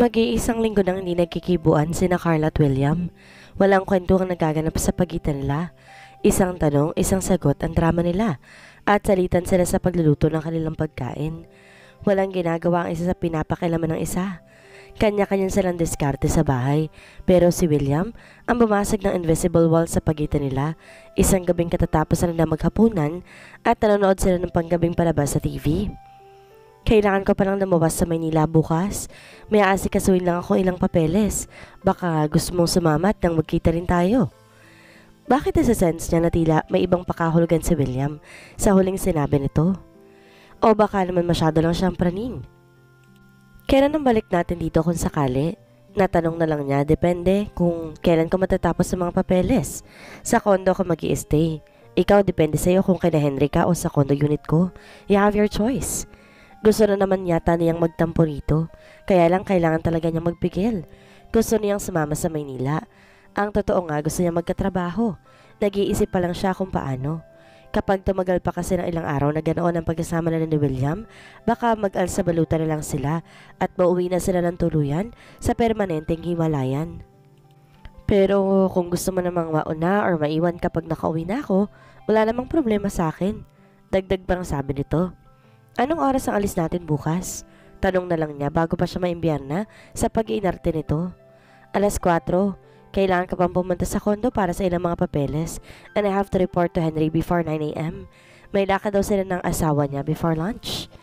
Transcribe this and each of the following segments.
Mag-iisang linggo nang hindi nagkikibuan sina Carla at William. Walang kwentuhang nagaganap sa pagitan nila. Isang tanong, isang sagot ang drama nila at salitan sila sa pagluluto ng kanilang pagkain. Walang ginagawa ang isa sa pinapakilaman ng isa. Kanya-kanyang silang diskarte sa bahay, pero si William ang bumasag ng invisible wall sa pagitan nila. Isang gabing katatapos na nila maghapunan at nanonood sila ng panggabing palabas sa TV. Kailangan ko palang lumabas sa Maynila bukas. May aasikasuhin lang ako ilang papeles. Baka gusto mong sumamat nang magkita rin tayo. Bakit nasa-sense niya na tila may ibang pakahulugan si William sa huling sinabi nito? O baka naman masyado lang siyang praning? Kailan ang balik natin dito kung sakali? Natanong na lang niya, depende kung kailan ko matatapos sa mga papeles. Sa kondo ko mag-i-stay. Ikaw, depende sa'yo kung kina Henry ka o sa kondo unit ko. You have your choice. Gusto na naman yata niyang magtampo rito, kaya lang kailangan talaga niyang magpigil. Gusto niyang sumama sa Maynila. Ang totoo nga, gusto niya magkatrabaho. Nag-iisip pa lang siya kung paano. Kapag tumagal pa kasi ng ilang araw na ganoon ang pagkasama na ni William, baka mag-alsabaluta na lang sila at mauwi na sila ng tuluyan sa permanenteng himalayan. Pero kung gusto mo namang mauna or maiwan kapag nakauwi na ako, wala namang problema sa akin. Dagdag pang sabi nito. Anong oras ang alis natin bukas? Tanong na lang niya bago pa siya maimbiyerna sa pag-iinarte nito. 4:00. Kailangan ka pang pumunta sa kondo para sa ilang mga papeles and I have to report to Henry before 9 a.m. May lakad daw sila ng asawa niya before lunch.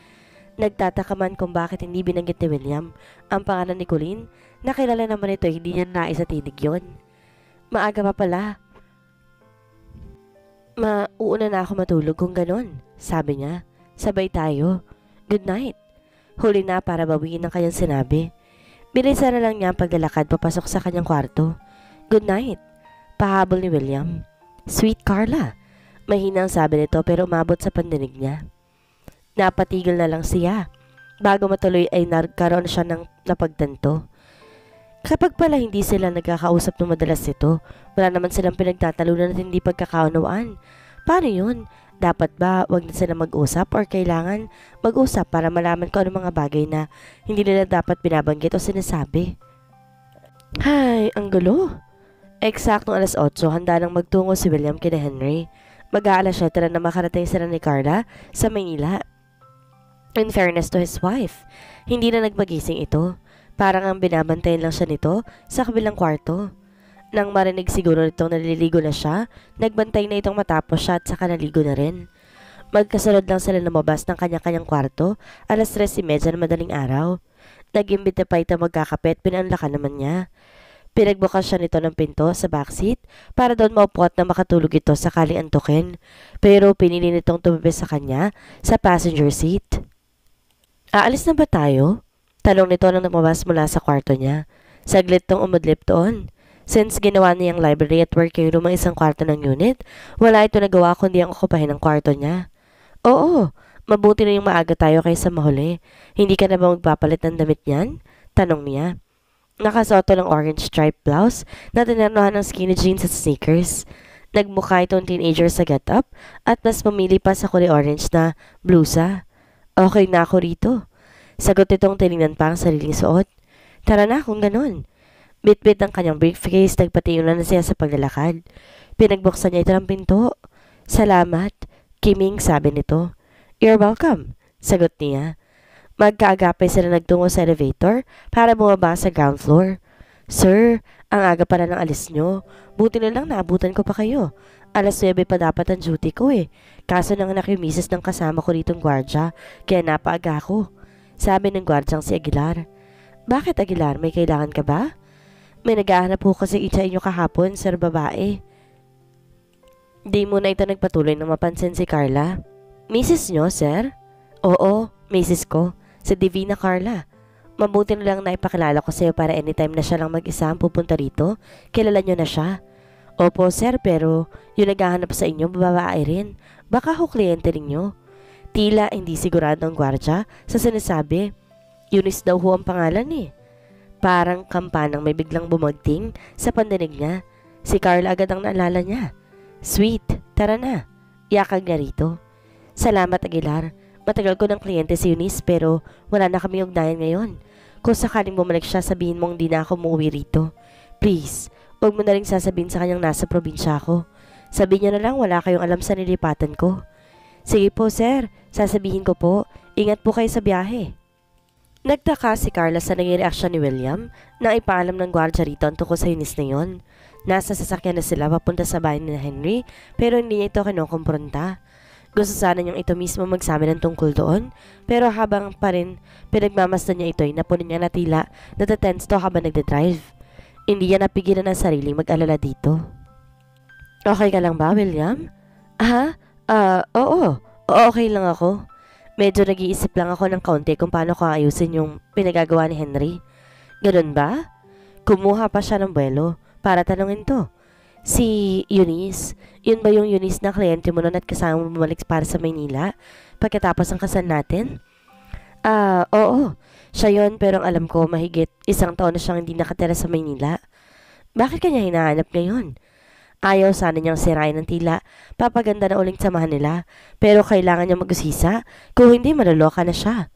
Nagtataka man kung bakit hindi binanggit ni William ang pangalan ni Colleen. Nakilala naman ito, hindi niya nais at tinig yun. Maaga pa pala. Mauuna na ako matulog kung ganon, sabi niya. Sabay tayo. Good night. Huli na para bawiin ang kanyang sinabi. Bilisan na lang niya ang paglalakad papasok sa kanyang kwarto. Good night. Pahabol ni William. Sweet Carla. Mahinang sabi nito pero umabot sa pandinig niya. Napatigil na lang siya. Bago matuloy ay nagkaroon siya ng napagtanto. Kapag pala hindi sila nagkakausap ng madalas ito, wala naman silang pinagtatalunan at hindi pagkakaunawaan. Paano yun? Dapat ba wag na sila mag-usap or kailangan mag-usap para malaman ko ano mga bagay na hindi nila dapat binabanggit o sinasabi? Hay, ang gulo. Eksaktong 8:00, handa nang magtungo si William kina Henry. Mag-aalas 7 na makarating sila ni Carla sa Maynila. In fairness to his wife, hindi na nagmagising ito. Parang ang binabantayan lang siya nito sa kabilang kwarto. Nang marinig siguro nitong naliligo na siya, nagbantay na itong matapos siya at saka naligo na rin. Magkasunod lang sila lumabas ng kanya-kanyang kwarto, 3:30 na madaling araw. Nag-imbita pa ito magkakapit, pinanlakan naman niya. Pinagbukas siya nito ng pinto sa backseat para doon maupo at na makatulog ito sakaling antukin. Pero pinili nitong tumabi sa kanya sa passenger seat. Aalis na ba tayo? Tanong nito nang lumabas mula sa kwarto niya. Saglit tong umudlip doon. Since ginawa niyang library at working room ang isang kwarto ng unit, wala ito nagawa kundi ang okupahin ang kwarto niya. Oo, mabuti na yung maaga tayo kaysa mahuli. Hindi ka na ba magpapalit ng damit niyan? Tanong niya. Nakasuot ng orange striped blouse na tinernohan ng skinny jeans at sneakers. Nagmukha itong teenager sa get-up at mas pumili pa sa kulay orange na blusa. Okay na ako rito. Sagot itong tinignan pa ang sariling suot. Tara na kung ganun. Bit-bit ang kanyang briefcase, nagpatiyo na siya sa paglalakad. Pinagbuksan niya ito ng pinto. Salamat, Kiming, sabi nito. You're welcome, sagot niya. Magkaagapay sila nagtungo sa elevator para bumaba sa ground floor. Sir, ang aga pala ng alis nyo. Buti na lang naabutan ko pa kayo. 9:00 pa dapat ang duty ko eh. Kaso nanganak yung misis ng kasama ko ritong gwardya, kaya napaaga ako. Sabi ng gwardyang si Aguilar. Bakit Aguilar, may kailangan ka ba? May naghahanap po kasi itsa inyo kahapon, sir babae. Di mo na ito nagpatuloy nang mapansin si Carla. Mrs. nyo, sir? Oo, Mrs. ko. Si Divina Carla. Mabuti na lang na ipakilala ko sa'yo para anytime na siya lang mag-isa ang pupunta rito. Kilala nyo na siya. Opo, sir, pero yung naghahanap sa inyo, babae rin. Baka ho kliyente ninyo. Tila hindi sigurado ang gwardya sa sinasabi. Eunice daw ho ang pangalan eh. Parang kampanang may biglang bumagting sa pandinig niya. Si Carla agad ang naalala niya. Sweet, tara na. Yakag niya rito. Salamat Aguilar. Matagal ko ng kliyente si Eunice pero wala na kami ugnayan ngayon. Kung sakaling bumalik siya, sabihin mong hindi na ako umuwi rito. Please, huwag mo na rin sasabihin sa kanyang nasa probinsya ako. Sabihin niya na lang wala kayong alam sa nilipatan ko. Sige po sir, sasabihin ko po. Ingat po kayo sa biyahe. Nagtaka si Carla sa naging reaksyon ni William nang ipaalam ng gwardya rito ang tungkol sa inis na yon. Nasa sasakyan na sila papunta sa bahay ni Henry pero hindi niya ito kinukumpronta. Gusto sana niyang ito mismo magsabi ng tungkol doon pero habang pa rin pinagmamasdan niya ito ay napunin niya na tila natatense to habang nagdadrive. Hindi niya napigilan ang sariling mag-alala dito. Okay ka lang ba, William? Oo. Okay lang ako. Medyo nag-iisip lang ako ng kaunti kung paano ko ayusin yung pinagagawa ni Henry. Ganun ba? Kumuha pa siya ng buwelo para tanungin to. Si Eunice, yun ba yung Eunice na kliyente mo noon at kasama mo bumalik para sa Maynila pagkatapos ng kasal natin? Oo. Siya yun pero ang alam ko mahigit 1 taon na siyang hindi nakatira sa Maynila. Bakit kanya hinahanap ngayon? Ayaw sana niyang sirain ng tila, papaganda na uling samahan nila, pero kailangan niya mag-usisa, kung hindi maloloka na siya.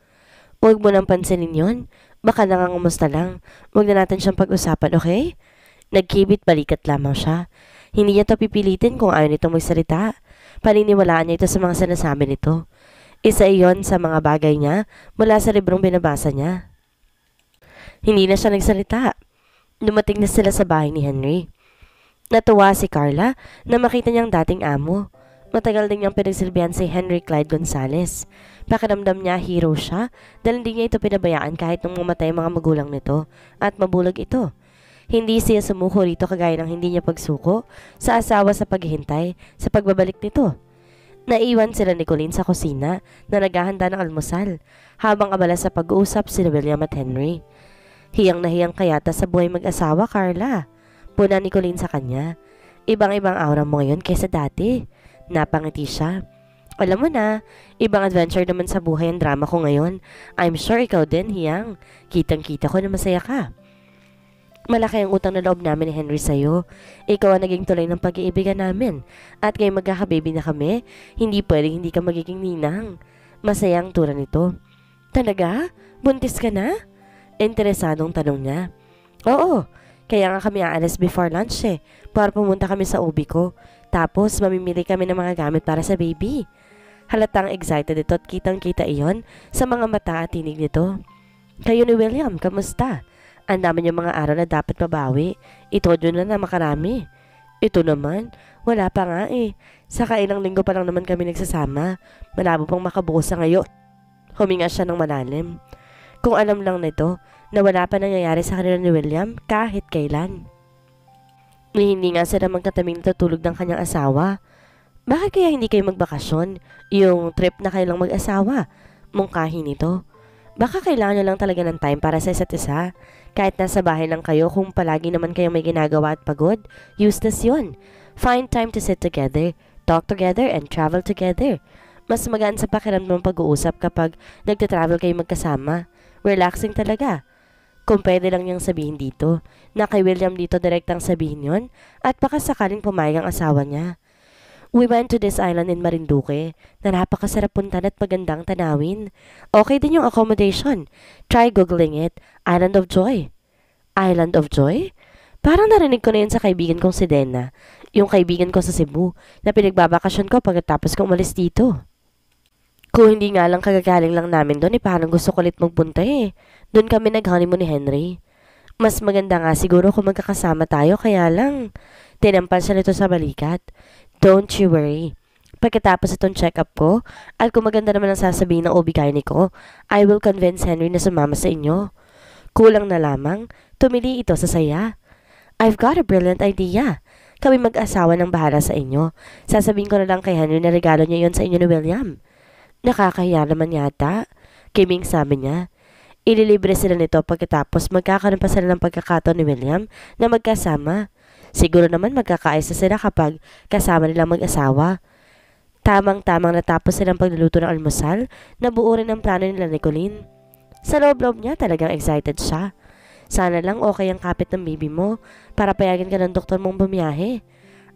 Huwag mo nang pansinin yon, baka nangangumusta lang, huwag na natin siyang pag-usapan, okay? Nagkibit balikat lamang siya. Hindi niya to pipilitin kung ayaw nito magsalita. Paniniwalaan niya ito sa mga sinasabi nito. Isa iyon sa mga bagay niya mula sa librong binabasa niya. Hindi na siya nagsalita. Dumating na sila sa bahay ni Henry. Natuwa si Carla na makita niyang dating amo. Matagal din niyang pinagsilbihan si Henry Clyde Gonzales. Pakiramdam niya hero siya dahil hindi niya ito pinabayaan kahit nung mamatay ang mga magulang nito at mabulag ito. Hindi siya sumuko rito kagaya ng hindi niya pagsuko sa asawa sa paghihintay sa pagbabalik nito. Naiwan sila ni Colleen sa kusina na naghahanda ng almusal habang abala sa pag-uusap sina William at Henry. Hiyang na hiyang kayata sa buhay mag-asawa, Carla. Puna ni Colleen sa kanya. Ibang-ibang aura mo ngayon kaysa dati. Napangiti siya. Alam mo na, ibang adventure naman sa buhay ang drama ko ngayon. I'm sure ikaw din, Hiyang. Kitang-kita ko na masaya ka. Malaki ang utang na loob namin ni Henry sa'yo. Ikaw ang naging tuloy ng pag-iibigan namin. At ngayon magkakababy na kami, hindi pwedeng hindi ka magiging ninang. Masaya ang tura nito. Talaga? Buntis ka na? Interesadong tanong niya. Oo. Kaya nga kami aalis before lunch para pumunta kami sa ubi ko. Tapos mamimili kami ng mga gamit para sa baby. Halatang excited ito at kitang-kita iyon sa mga mata at tinig nito. Kayo ni William, kamusta? Ang dami niyong mga araw na dapat mabawi. Ito na na makarami. Ito naman, wala pa nga Saka ilang linggo pa lang naman kami nagsasama. Malabo pang makabuo sa ngayon. Huminga siya ng malalim. Kung alam lang nito, na wala pa nangyayari sa kanila ni William kahit kailan. Hindi nga sila magkataming natutulog ng kanyang asawa. Bakit kaya hindi kayo magbakasyon? Yung trip na kayo lang mag-asawa? Mungkahin nito. Baka kailangan nyo lang talaga ng time para sa isa't isa. Kahit nasa bahay lang kayo, kung palagi naman kayong may ginagawa at pagod, useless yun. Find time to sit together, talk together, and travel together. Mas magaan sa pakiramdam ng pag-uusap kapag nagtatravel kayo magkasama. Relaxing talaga. Kung pwede lang niyang sabihin dito, na kay William dito direktang sabihin yon at baka sakaling pumayag ang asawa niya. We went to this island in Marinduque na napakasarap puntan at magandang tanawin. Okay din yung accommodation. Try googling it. Island of Joy. Island of Joy? Parang narinig ko na yun sa kaibigan kong si Dena, yung kaibigan ko sa Cebu na pinagbabakasyon ko pagkatapos kong umalis dito. Kung hindi nga lang kagagaling lang namin doon, parang gusto ko ulit magpunta Doon kami nag-honeymoon ni Henry. Mas maganda nga siguro kung magkakasama tayo, kaya lang tinampal siya nito sa balikat. Don't you worry. Pagkatapos itong check-up ko, at kung maganda naman ang sasabihin ng OB-GYN ko, I will convince Henry na sumama sa inyo. Kulang na lamang, tumili ito sa saya. I've got a brilliant idea. Kami mag-asawa ng bahala sa inyo. Sasabihin ko na lang kay Henry na regalo niya yon sa inyo ni William. Nakakahiya naman yata. Kiming sabi niya. Ililibre sila nito pagkatapos magkakaroon pa sila ng pagkakataon ni William na magkasama. Siguro naman magkakaisa sila kapag kasama nilang mag-asawa. Tamang-tamang natapos silang pagluluto ng almusal, nabuo rin ang plano nila ni Colleen. Sa loob-loob niya talagang excited siya. Sana lang okay ang kapit ng baby mo para payagan ka ng doktor mong bumiyahe.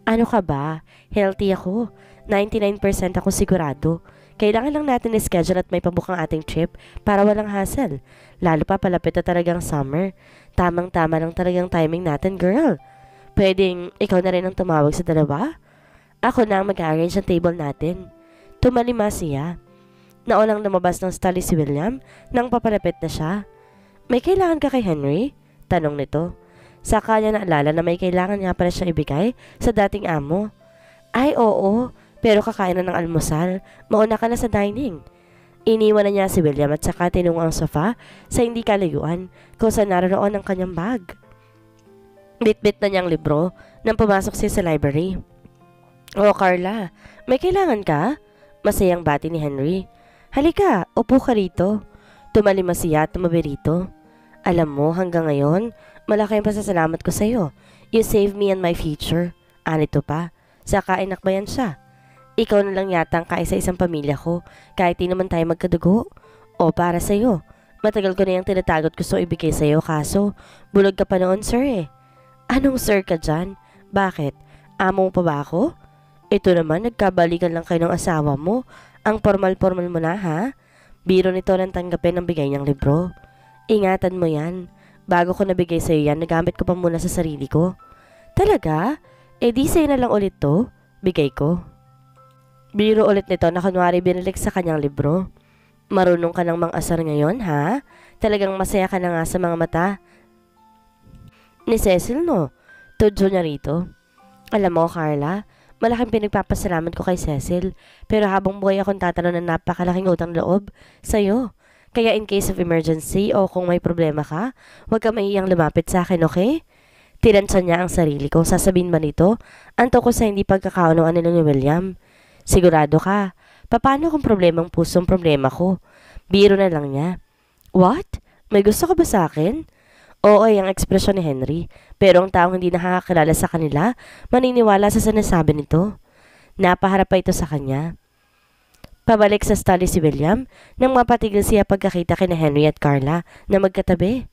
Ano ka ba? Healthy ako. 99% ako sigurado. Kailangan lang natin i-schedule at may pabukang ating trip para walang hassle. Lalo pa palapit na talagang summer. Tamang-tama lang talagang timing natin, girl. Pwedeng ikaw na rin ang tumawag sa dalawa? Ako na ang mag-arrange ng table natin. Tumalima siya. Naulang lumabas ng stall si William nang papalapit na siya. May kailangan ka kay Henry? Tanong nito. Saka niya naalala na may kailangan nga pala siyang ibigay sa dating amo. Ay oo, pero kakain na ng almusal. Mauna ka na sa dining. Iniwan na niya si William at saka tinungo ang sofa sa hindi kalayuan kung saan naroon ang kanyang bag. Bit-bit na niyang libro nang pumasok siya sa library. Oh Carla, may kailangan ka? Masayang bati ni Henry. Halika, upo ka rito. Tumalima siya at tumabi rito. Alam mo, hanggang ngayon, malaki ang pasasalamat ko sa'yo. You saved me and my future. Anito pa, saka inakbayan siya. Ikaw na lang yata ang kaisa-isang pamilya ko, kahit di naman tayo magkadugo. O para sa'yo, matagal ko na yung tinatagot gusto ibigay sa'yo kaso, bulog ka pa noon sir eh. Anong sir ka dyan? Bakit? Amo mo pa ba ako? Ito naman, nagkabalikan lang kayo ng asawa mo. Ang formal-formal mo na ha? Biro nito nang tanggapin ang bigay niyang libro. Ingatan mo yan. Bago ko nabigay sa'yo yan, nagamit ko pa muna sa sarili ko. Talaga? Eh di sa'yo na lang ulit to? Bigay ko. Biro ulit nito na kunwari binalik sa kanyang libro. Marunong ka ng mang-asar ngayon ha? Talagang masaya ka na nga sa mga mata. Ni Cecil no? Tudyo niya rito. Alam mo Carla, malaking pinagpapasalamat ko kay Cecil, pero habang buhay akong tatanong ng napakalaking utang loob sa'yo. Kaya in case of emergency o kung may problema ka, huwag ka maiyang lumapit sa akin, okay? Tinansya niya ang sarili ko. Sasabihin ba nito? Anto ko sa hindi pagkakaunuan nila ni William. Sigurado ka? Paano kung problemang pusong problema ko? Biro na lang niya. What? May gusto ka ba sa akin? Oo ay ang ekspresyon ni Henry, pero ang taong hindi nakakakilala sa kanila, maniniwala sa sinasabi nito. Napaharap pa ito sa kanya. Pabalik sa study si William nang mapatigil siya pagkakita kina Henry at Carla na magkatabi.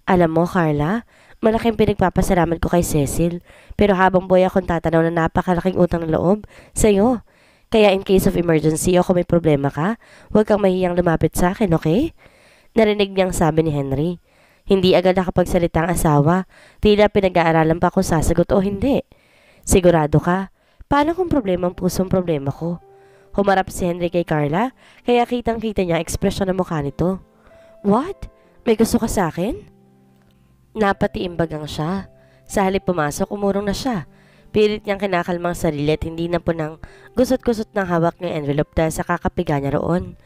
Alam mo Carla, malaking pinagpapasalamat ko kay Cecil, pero habang buhay akong tatanaw na napakalaking utang na loob sa iyo. Kaya in case of emergency o kung may problema ka, huwag kang mahiyang lumapit sa akin, okay? Narinig niyang sabi ni Henry. Hindi agad nakapagsalita ang asawa, tila pinag-aaralan pa kung sasagot o hindi. Sigurado ka? Paano kung problema ang pusong problema ko? Humarap si Henry kay Carla, kaya kitang-kita niya ekspresyon ng mukha nito. What? May gusto ka sa akin? Napatiimbagang siya. Sa halip pumasok, umurong na siya. Pilit niyang kinakalmang sarili at hindi na po nang gusot-gusot ng hawak ng envelope dahil sa kakapiga niya roon.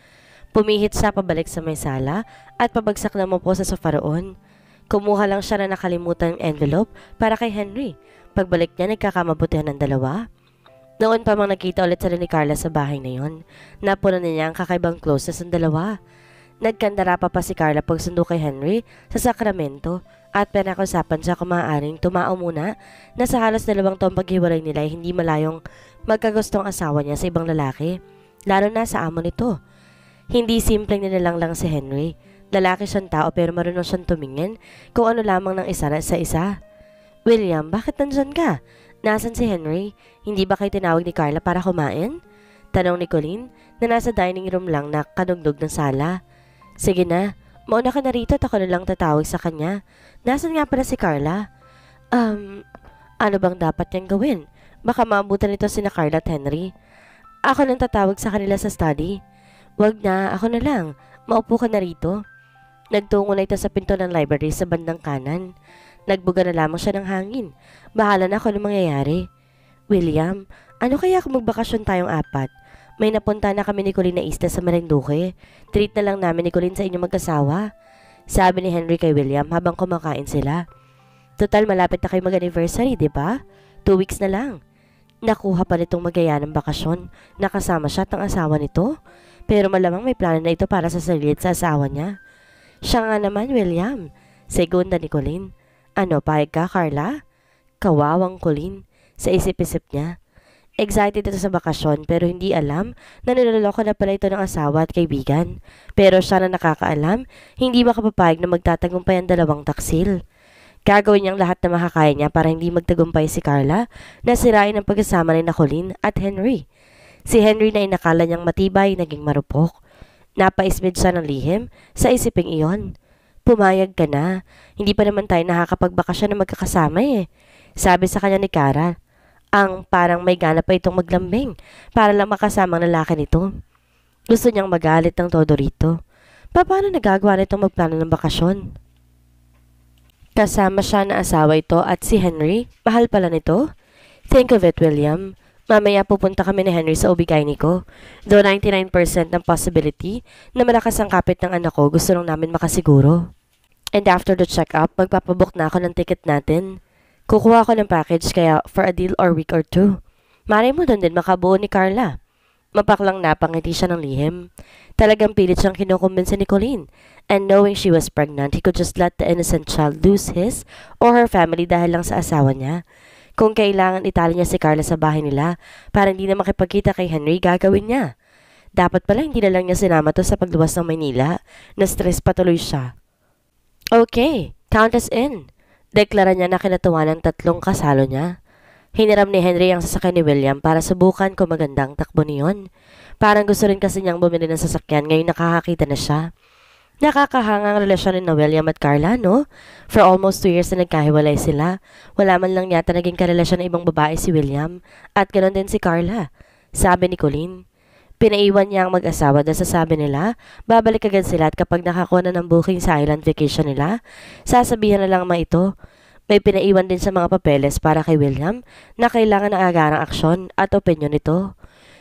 Pumihit siya pabalik sa may sala at pabagsak na mo po sa sofa roon. Kumuha lang siya na nakalimutan ng envelope para kay Henry. Pagbalik niya, nagkakamabutihan ng dalawa. Noon pa mang nakita ulit sila ni Carla sa bahay na yon. Napunan niya ang kakaibang closeness ng dalawa. Nagkandara pa si Carla pagsundo kay Henry sa Sacramento at pinakusapan siya kung maaaring tumao muna na sa halos 2 taong paghiwalay nila ay hindi malayong magkagustong asawa niya sa ibang lalaki, lalo na sa amo nito. Hindi simpleng nilalang lang si Henry. Lalaki siyang tao pero marunong siyang tumingin kung ano lamang ng isa na sa isa. William, bakit nandyan ka? Nasaan si Henry? Hindi ba kayo tinawag ni Carla para kumain? Tanong ni Colleen na nasa dining room lang na kanugnog ng sala. Sige na, mauna ka na rito at ako na lang tatawag sa kanya. Nasaan nga pala si Carla? Ano bang dapat niyang gawin? Baka maabutan nito sina Carla at Henry. Ako nang tatawag sa kanila sa study. Wag na, ako na lang. Maupo ka na rito. Nagtungo na ito sa pinto ng library sa bandang kanan. Nagbuga na lamang siya ng hangin. Bahala na ako ng mangyayari. William, ano kaya kung magbakasyon tayong 4? May napunta na kami ni Colleen na isla sa Marinduque. Treat na lang namin ni Colleen sa inyong mag-asawa. Sabi ni Henry kay William habang kumakain sila. Total malapit na kayo mag-anniversary, di ba? 2 weeks na lang. Nakuha pa nitong magaya ng bakasyon. Nakasama siya at ang asawa nito. Pero malamang may plano na ito para sa sarili at sa asawa niya. Siya nga naman, William. Segunda ni Colleen. Ano, pahig ka, Carla? Kawawang Colleen. Sa isip-isip niya. Excited ito sa bakasyon pero hindi alam na niloloko na pala ito ng asawa at kaibigan. Pero siya na nakakaalam, hindi makapapayag na magtatagumpay ang 2 taksil. Gagawin niyang lahat na makakaya niya para hindi magtagumpay si Carla na sirain ang pagkasama ni Colleen at Henry. Si Henry na inakala niyang matibay, naging marupok. Napaismid siya ng lihim sa isiping iyon. Pumayag ka na. Hindi pa naman tayo nakakapagbakasyon na magkakasama eh. Sabi sa kanya ni Kara. Ang parang may gana pa itong maglambing para lang makasamang lalaki nito. Gusto niyang magalit ng todo rito. Paano nagagawa nitong magplano ng bakasyon? Kasama siya na asawa ito at si Henry. Mahal pala nito. Think of it, William. Mamaya pupunta kami ni Henry sa ubigayni ko. Though 99% ng possibility na malakas ang kapit ng anak ko, gusto lang namin makasiguro. And after the check-up, magpapabook na ako ng ticket natin. Kukuha ako ng package kaya for a deal or week or two. Malay mo doon din makabuo ni Carla. Mapaklang napangiti siya ng lihim. Talagang pilit siyang kinukumbinsa ni Colleen. And knowing she was pregnant, he could just let the innocent child lose his or her family dahil lang sa asawa niya. Kung kailangan itali niya si Carla sa bahay nila para hindi na makipagkita kay Henry, gagawin niya. Dapat pala hindi na lang niya sinama to sa pagluwas ng Maynila. Na-stress patuloy siya. Okay, count us in. Deklara niya na kinatuwa ng 3 kasalo niya. Hiniram ni Henry ang sasakyan ni William para subukan kung magandang takbo niyon. Parang gusto rin kasi niyang bumili ng sasakyan ngayon nakakakita na siya. Nakakahangang relasyon ni William at Carla, no? For almost 2 years na nagkahiwalay sila. Wala man lang yata naging karelasyon ng ibang babae si William. At ganoon din si Carla. Sabi ni Colleen. Pinaiwan niya ang mag-asawa dahil sa sabi nila, babalik agad sila at kapag nakakuha na ng booking sa island vacation nila, sasabihan na lang ito. May pinaiwan din sa mga papeles para kay William na kailangan ng agarang aksyon at opinyon nito.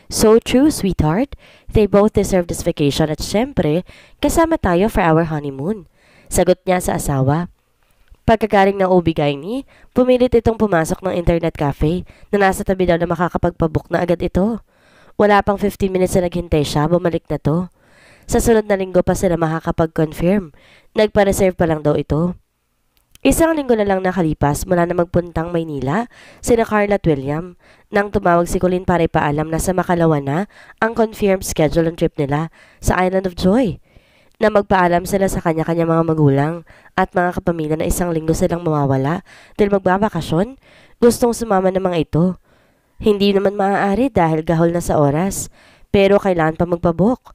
So true, sweetheart. They both deserve this vacation at syempre, kasama tayo for our honeymoon. Sagot niya sa asawa. Pagkagaling ng ubigayni, pumilit itong pumasok ng internet cafe na nasa tabi daw na makakapagpabook na agad ito. Wala pang 15 minutes na naghintay siya, bumalik na to. Sa sunod na linggo pa sila makakapag-confirm. Nagpa-reserve pa lang daw ito. 1 linggo na lang nakalipas mula na magpuntang Maynila, sina Carla at William, nang tumawag si Colleen para ipaalam na sa makalawa na ang confirmed schedule ng trip nila sa Island of Joy. Na magpaalam sila sa kanya-kanya mga magulang at mga kapamilya na 1 linggo silang mawawala dahil magbabakasyon, gustong sumama ng mga ito. Hindi naman maaari dahil gahol na sa oras, pero kailangan pa magpabook.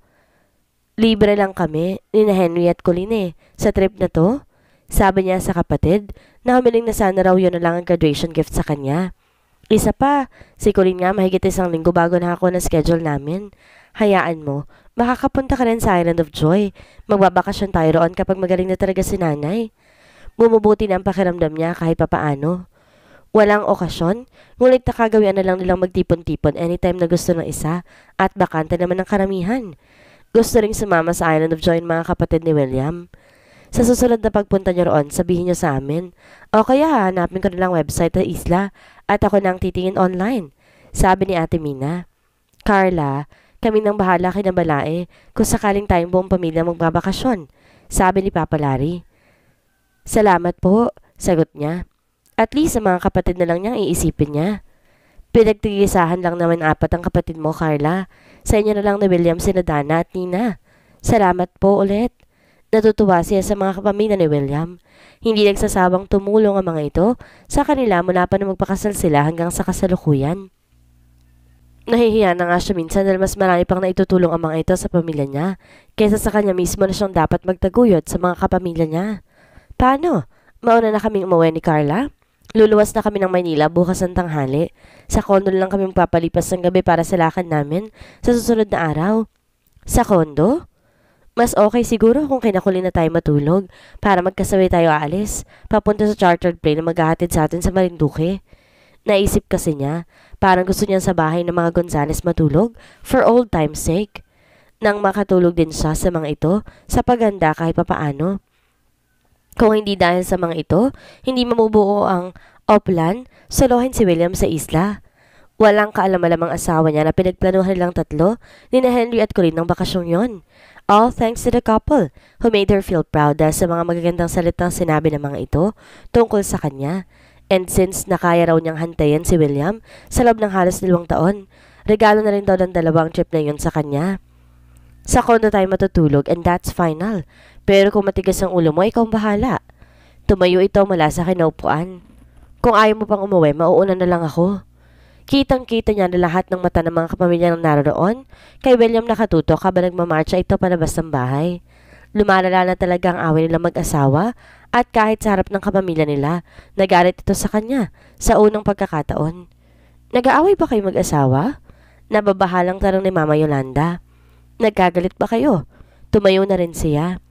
Libre lang kami, ni Henry at Colleen sa trip na to. Sabi niya sa kapatid na humiling na sana raw yun na lang ang graduation gift sa kanya. Isa pa, si Colleen nga mahigit 1 linggo bago na ako na schedule namin. Hayaan mo, makakapunta ka rin sa Island of Joy. Magbabakasyon tayo roon kapag magaling na talaga si nanay. Bumubuti na ang pakiramdam niya kahit papaano. Walang okasyon, ngunit nakagawian na lang nilang magtipon-tipon anytime na gusto ng isa at bakante naman ng karamihan. Gusto ring sumama sa Island of Joy mga kapatid ni William. Sa susunod na pagpunta niyo roon, sabihin niyo sa amin. O kaya hanapin ko na lang website ng isla at ako nang titingin online. Sabi ni Ate Mina. Carla, kami nang bahala kay Nabalae kung sakaling tayong buong pamilya magbabakasyon. Sabi ni Papa Larry. Salamat po, sagot niya. At least sa mga kapatid na lang niyang iisipin niya. Pinagtigisahan lang naman 4 ang kapatid mo, Carla. Sa inyo na lang na William, sina Dana at Nina. Salamat po ulit. Natutuwa siya sa mga kapamilya ni William. Hindi nagsasawang tumulong ang mga ito sa kanila mula pa na magpakasal sila hanggang sa kasalukuyan. Nahihiya na nga siya minsan dahil mas marami pang naitutulong ang mga ito sa pamilya niya kaysa sa kanya mismo na siyang dapat magtaguyod sa mga kapamilya niya. Paano? Mauna na kaming umuwi ni Carla? Luluwas na kami ng Maynila bukas ng tanghali. Sa kondo lang kami magpapalipas ng gabi para sa lakad namin sa susunod na araw. Sa kondo? Mas okay siguro kung kinakulin na tayo matulog para magkasabay tayo aalis, papunta sa chartered plane na maghahatid sa atin sa Marinduque. Naisip kasi niya, parang gusto niya sa bahay ng mga Gonzales matulog for old time's sake. Nang makatulog din siya sa mga ito sa paganda kahit papaano. Kung hindi dahil sa mga ito, hindi mamubuo ang Oplan, solohin si William sa isla. Walang kaalam-alamang asawa niya na pinagplanuhan nilang 3 ni na Henry at Colleen ng bakasyong yon. All thanks to the couple who made her feel proud dahil sa mga magagandang salitang sinabi ng mga ito tungkol sa kanya. And since nakaya raw niyang hantayan si William sa loob ng halos 2 taon, regalo na rin daw ng 2 trip na yun sa kanya. Sa kondo tayo matutulog and that's final. Pero kung matigas ang ulo mo, ikaw ang bahala. Tumayo ito mula sa kinaupuan. Kung ayaw mo pang umuwi, mauuna na lang ako. Kitang-kita niya na lahat ng mata ng mga kapamilya ng naroon. Kay William nakatutok habang nagmamarcha ito palabas ng bahay. Lumalala na talaga ang away nila mag-asawa at kahit sa harap ng kapamilya nila, nagalit ito sa kanya sa unang pagkakataon. Nag-aaway ba kayo mag-asawa? Nababahalang tanong ni Mama Yolanda. Nagkagalit ba kayo? Tumayo na rin siya.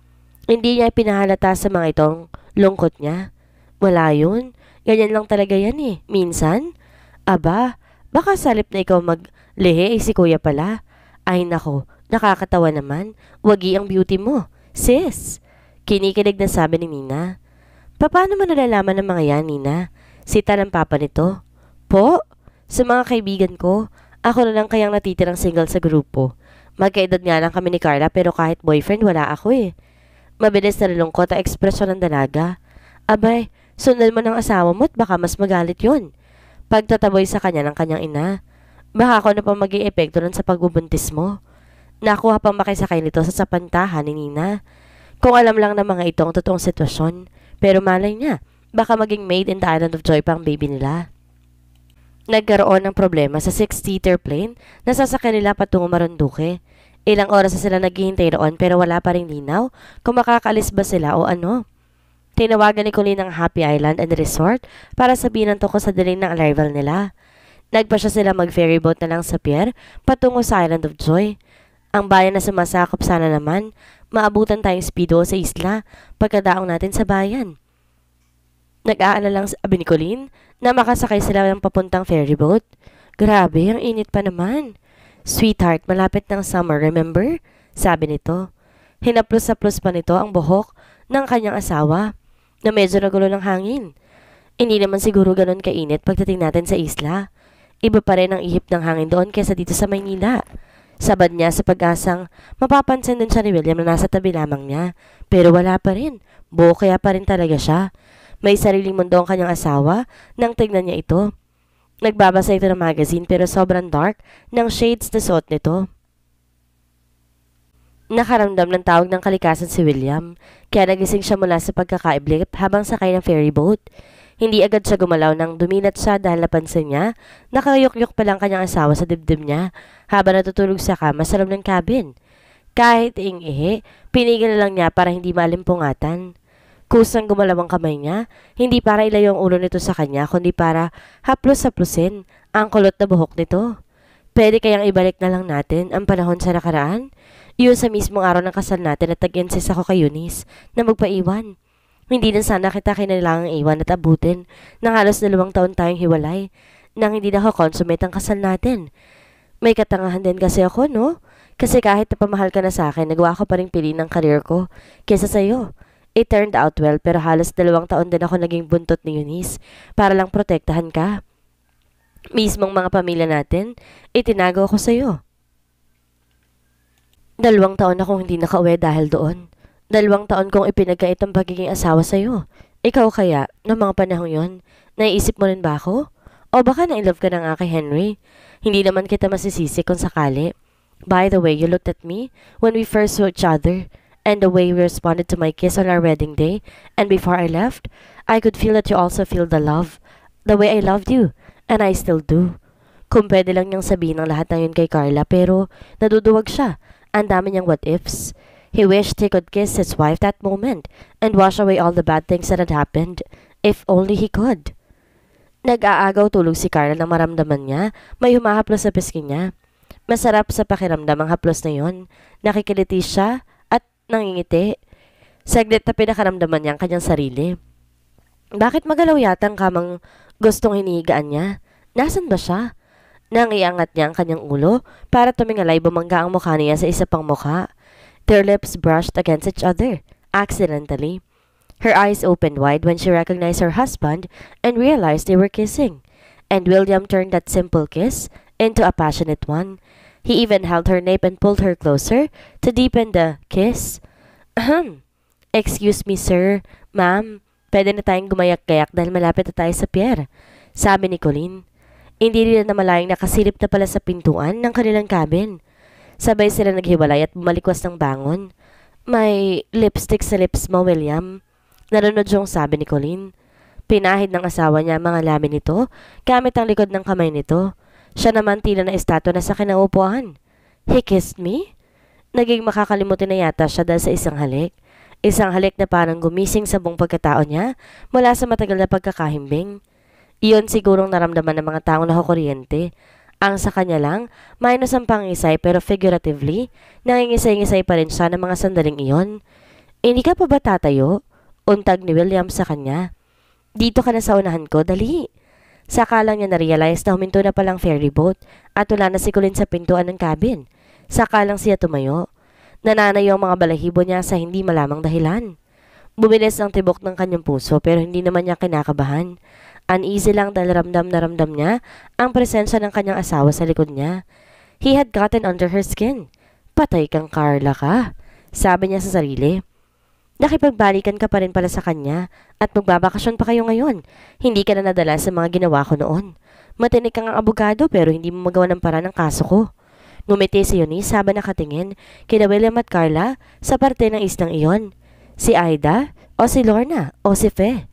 Hindi niya pinahalata sa mga itong lungkot niya. Wala yun. Ganyan lang talaga yan eh. Minsan? Aba, baka salip na ikaw maglihi si kuya pala. Ay nako, nakakatawa naman. Wagi ang beauty mo. Sis! Kinikilig na sabi ni Nina. Paano mo nalalaman ng mga yan, Nina? Sita ng papa nito. Po? Sa mga kaibigan ko, ako na lang kayang natitirang single sa grupo. Magkaedad nga lang kami ni Carla pero kahit boyfriend wala ako eh. Mabilis na nalungkot ang ekspresyon ng dalaga. Abay, sundan mo ng asawa mo at baka mas magalit yun. Pagtataboy sa kanya ng kanyang ina. Baka ako na pa maging epekto nun sa pagbubuntis mo. Nakuha pang makisakay nito sa sapantahan ni Nina. Kung alam lang ng mga ito ang totoong sitwasyon. Pero malay niya, baka maging made in the island of joy pang baby nila. Nagkaroon ng problema sa 6-seater plane na sasakyan nila patungo Marinduque. Ilang oras na sila naghihintay roon pero wala pa ring linaw kung makakaalis ba sila o ano. Tinawagan ni Colleen ng Happy Island and Resort para sabihin ng tungkol sa delay ng arrival nila. Nagpa siya sila mag-ferry boat na lang sa pier patungo sa Island of Joy. Ang bayan na sumasakop sana naman, maabutan tayong speedo sa isla pagkadaong natin sa bayan. Nag-aalala lang sabi ni Colleen na makasakay sila ng papuntang ferry boat. Grabe, ang init pa naman. Sweetheart, malapit ng summer, remember? Sabi nito. Hinaplos-saplos pa nito ang buhok ng kanyang asawa na medyo nagulo ng hangin. Hindi naman siguro ganun kainit pagdating natin sa isla. Iba pa rin ang ihip ng hangin doon kaysa dito sa Maynila. Sabad niya sa pag-asang mapapansin din siya ni William na nasa tabi lamang niya. Pero wala pa rin. Buo kaya pa rin talaga siya. May sariling mundo ang kanyang asawa nang tignan niya ito. Nagbabasa ito ng magazine pero sobrang dark ng shades na suot nito. Nakaramdam ng tawag ng kalikasan si William, kaya nagising siya mula sa pagkakaiblip habang sakay ng ferry boat. Hindi agad siya gumalaw nang duminat siya dahil napansin niya, nakayok-yok pa lang kanyang asawa sa dibdib niya habang natutulog sa kama sa loob ng cabin. Kahit ing-ihi, pinigil na lang niya para hindi malimpungatan. Kusang gumalaw ang kamay niya, hindi para ilayo ang ulo nito sa kanya, kundi para haplos-haplusin ang kulot na buhok nito. Pwede kayang ibalik na lang natin ang panahon sa nakaraan? Yun sa mismong araw ng kasal natin at tag-insist ako kay Eunice na magpaiwan. Hindi na sana kita kinailangang iwan at abutin nang halos 2 taon tayong hiwalay nang hindi nakakonsummate ang kasal natin. May katangahan din kasi ako, no? Kasi kahit napamahal ka na sa akin, nagawa ko pa rin piliin ng career ko kesa sa'yo. It turned out well pero halos 2 taon din ako naging buntot ni Eunice para lang protektahan ka. Mismong mga pamilya natin, itinago ako sa'yo. 2 taon akong hindi nakauwi dahil doon. 2 taon kong ipinagkait ang pagiging asawa sa'yo. Ikaw kaya, noong mga panahong yon, naiisip mo rin ba ako? O baka na-inlove ka na nga kay Henry? Hindi naman kita masisisi kung sakali. By the way, you looked at me when we first saw each other, and the way we responded to my kiss on our wedding day, and before I left, I could feel that you also feel the love, the way I loved you, and I still do. Kung pwede lang niyang sabihin ang lahat na yun kay Carla, pero naduduwag siya. Ang dami niyang what-ifs. He wished he could kiss his wife that moment and wash away all the bad things that had happened, if only he could. Nag-aagaw tulog si Carla nang maramdaman niya may humahaplos sa pisngi niya. Masarap sa pakiramdam ang haplos na yon. Nakikiliti siya at nangingiti. Saglit na pinakaramdaman niya ang kanyang sarili. Bakit magalaw yata ang kamang gustong hinihigaan niya? Nasaan ba siya? Nang iangat niya ang kanyang ulo para tumingalay bumangga ang mukha niya sa isa pang mukha. Their lips brushed against each other, accidentally. Her eyes opened wide when she recognized her husband and realized they were kissing. And William turned that simple kiss into a passionate one. He even held her nape and pulled her closer to deepen the kiss. Ahem. Excuse me, sir. Ma'am, pwede na tayong gumayak-gayak dahil malapit na tayo sa pier, sabi ni Colleen. Hindi nila namalayang nakasilip na pala sa pintuan ng kanilang cabin. Sabay sila naghiwalay at bumalikwas ng bangon. May lipstick sa lips mo, William. Nalunod yung sabi ni Colleen. Pinahid ng asawa niya ang mga lamin nito gamit ang likod ng kamay nito. Siya naman tila na estatwa na sa kinaupuan. He kissed me? Naging makakalimutin na yata siya dahil sa isang halik. Isang halik na parang gumising sa buong pagkatao niya mula sa matagal na pagkakahimbing. Iyon sigurong naramdaman ng mga taong nakukuryente. Ang sa kanya lang, minus ang pangisay pero figuratively, nangingisay-ngisay pa rin siya ng mga sandaling iyon. Hindi ka pa ba tatayo? Untag ni William sa kanya. Dito ka na sa unahan ko, dali. Saka lang niya na-realize na huminto na palang ferry boat at wala na si Colleen sa pintuan ng cabin. Saka lang siya tumayo. Nananayo ang mga balahibo niya sa hindi malamang dahilan. Bumilis ang tibok ng kanyang puso pero hindi naman niya kinakabahan. Uneasy lang dahil ramdam na ramdam niya ang presensya ng kanyang asawa sa likod niya. He had gotten under her skin. Patay kang Carla ka, sabi niya sa sarili. Nakipagbalikan ka pa rin pala sa kanya at magbabakasyon pa kayo ngayon. Hindi ka na nadala sa mga ginawa ko noon. Matinik kang abogado pero hindi mo magawa ng paraan ng kaso ko. Ngumiti si Eunice habang nakatingin kina William at Carla sa parte ng islang iyon. Si Aida o si Lorna o si Fe.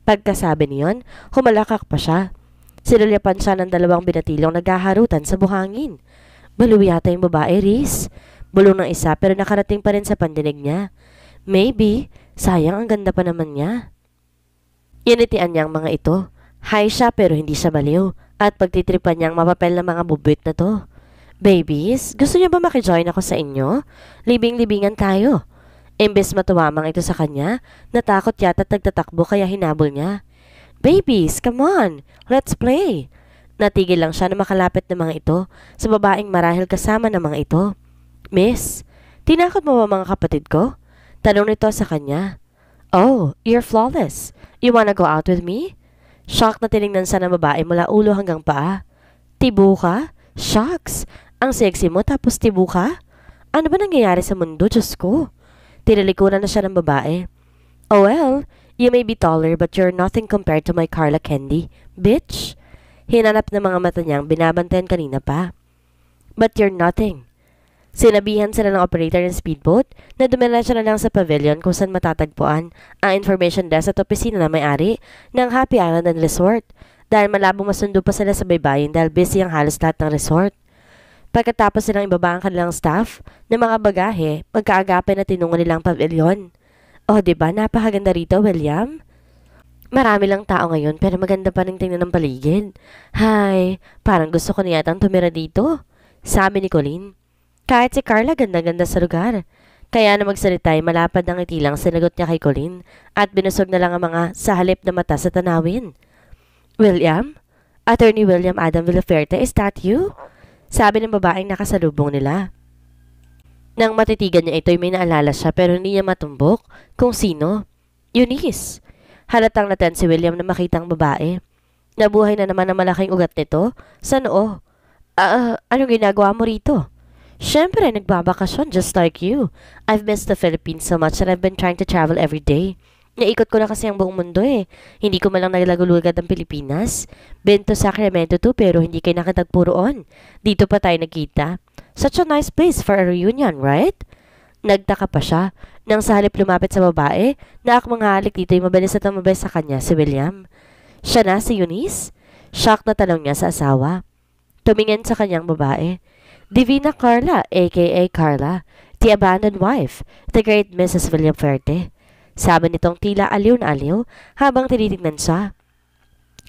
Pagkasabi niyon, humalakak pa siya. Sinulyapan siya ng dalawang binatilong naghaharutan sa buhangin. Baliw yata yung babae, Riz. Bulong ng isa pero nakarating pa rin sa pandinig niya. Maybe, sayang ang ganda pa naman niya. Initian niya ang mga ito. High siya pero hindi siya baliw at pagtitripan niyang mapapel ng mga bubwit na to. Babies, gusto niyo ba makijoin ako sa inyo? Libing-libingan tayo. Imbes matuwamang ito sa kanya, natakot yata at nagtatakbo kaya hinabol niya. Babies, come on, let's play. Natigil lang siya na makalapit ng mga ito sa babaeng marahil kasama ng mga ito. Miss, tinakot mo ba mga kapatid ko? Tanong nito sa kanya. Oh, you're flawless. You wanna go out with me? Shock na tinignan siya ng babae mula ulo hanggang paa. Tibo ka? Shucks! Ang sexy mo tapos tibo ka? Ano ba nangyayari sa mundo, Diyos ko? Tinalikuran na siya ng babae. Oh well, you may be taller but you're nothing compared to my Carla Candy, bitch. Hinanap ng mga mata niyang binabantayan kanina pa. But you're nothing. Sinabihan sila ng operator ng speedboat na dumiretso na lang sa pavilion kung saan matatagpuan ang information desk at opisina na may-ari ng Happy Island and Resort dahil malabong masundo pa sila sa baybayin dahil busy ang halos lahat ng resort. Pagkatapos silang ibaba ang kanilang staff ng mga bagahe, magkaagapay na tinungo nilang pavilion. Oh, diba? Napakaganda rito, William? Marami lang tao ngayon pero maganda pa rin tingnan ng paligid. Hay, parang gusto ko na yatang tumira dito, sabi ni Colleen. Kahit si Carla ganda-ganda sa lugar. Kaya na magsalita ay malapad ng ngiti lang sinagot niya kay Colleen at binusog na lang ang mga sa halip na mata sa tanawin. William? Attorney William Adam Villaferte, is that you? Sabi ng babaeng nakasalubong nila. Nang matitigan niya ito'y may naalala siya pero hindi niya matumbok kung sino. Eunice. Halatang naten si William na makitang babae. Nabuhay na naman ang malaking ugat nito sa noo. Anong ginagawa mo rito? Siyempre, nagbabakasyon just like you. I've missed the Philippines so much that I've been trying to travel every day. Naikot ko na kasi ang buong mundo eh. Hindi ko malang nalagulugad ang Pilipinas. Been to Sacramento too pero hindi kayo nakatagpuroon. Dito pa tayo nagkita. Such a nice place for a reunion, right? Nagtaka pa siya nang sa halip lumapit sa babae na akmang halik dito ay mabilis at mabilis sa kanya si William. Siya na si Eunice? Shock na tanong niya sa asawa. Tumingin sa kanyang babae. Divina Carla, aka Carla, the abandoned wife, the great Mrs. Villaferte. Sabi nitong tila aliw na aliw habang tinitignan siya.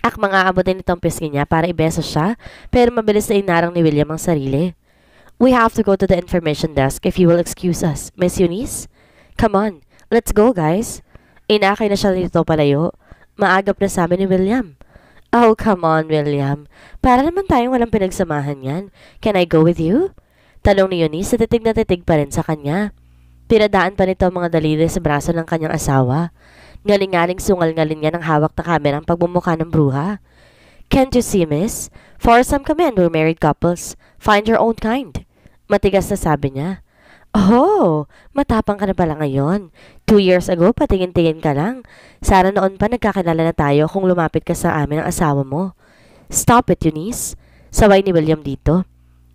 Akmang aabutin nitong pisngi niya para ibeso siya pero mabilis na inarang ni William ang sarili. We have to go to the information desk if you will excuse us, Miss Eunice. Come on, let's go guys. Inakay na siya nito palayo. Maagap na sabi ni William. Oh, come on William. Para naman tayong walang pinagsamahan yan. Can I go with you? Tanong ni Eunice na titig pa rin sa kanya. Pinadaan pa nito ang mga daliri sa braso ng kanyang asawa. Ngaling-ngaling sungal-ngalin niya ng hawak na kamera ang pagbumuka ng bruha. Can't you see, miss? Foursome kami and we're married couples. Find your own kind. Matigas na sabi niya. Oh, matapang ka na pala ngayon. 2 years ago, patingin-tingin ka lang. Sana noon pa nagkakilala na tayo kung lumapit ka sa amin ang asawa mo. Stop it, Eunice. Saway ni William dito.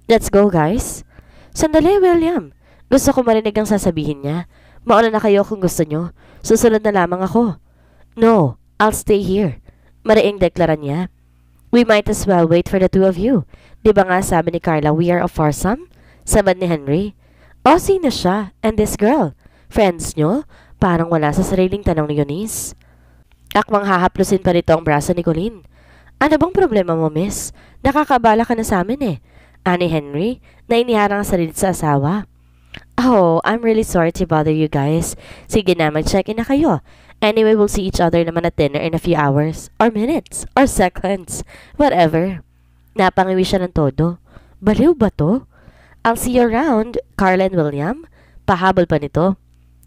Let's go, guys. Sandali, William. Gusto ko marinig ang sasabihin niya. Mauna na kayo kung gusto nyo. Susunod na lamang ako. No, I'll stay here. Mariing deklara niya. We might as well wait for the two of you. Di ba nga sabi ni Carla, we are a foursome? Sabad ni Henry. O, sino siya? And this girl? Friends nyo? Parang wala sa sariling tanong ni Eunice. Akmang hahaplusin pa nito ang braso ni Colleen. Ano bang problema mo, miss? Nakakabala ka na sa amin eh. Ani Henry, na iniharang ang sarili sa asawa. Oh, I'm really sorry to bother you guys. Sige na, mag-check-in na kayo. Anyway, we'll see each other naman at dinner in a few hours, or minutes, or seconds, whatever. Napangiwi siya ng todo. Baliw ba to? I'll see you around, Carla and William. Pahabol pa nito.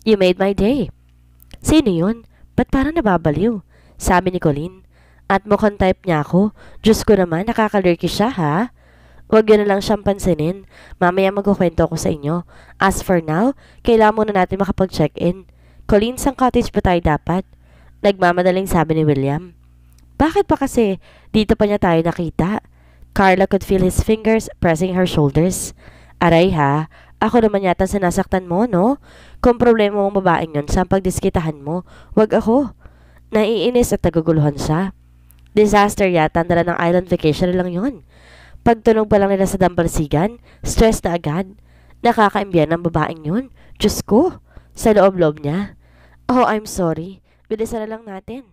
You made my day. Sino yun? Ba't parang nababaliw? Sabi ni Colleen. At mukhang type niya ako. Diyos ko naman, nakakalurky siya ha? Huwag yun na lang siyang pansinin. Mamaya magkukwento ako sa inyo. As for now, kailangan muna natin makapag-check-in. Colleen, sang cottage ba tayo dapat? Nagmamadaling sabi ni William. Bakit pa kasi? Dito pa niya tayo nakita. Carla could feel his fingers pressing her shoulders. Aray ha, ako naman yata sinasaktan mo, no? Kung problema mong babaeng yun sa pagdiskitahan mo, wag ako. Naiinis at naguguluhan siya. Disaster yata ang dala ng island vacation lang yun. Pagtunog pa lang nila sa dambalsigan, stress na agad. Nakakaimbiyan ng babaeng yun. Diyos ko, sa loob-loob niya. Oh, I'm sorry. Bilisan na lang natin.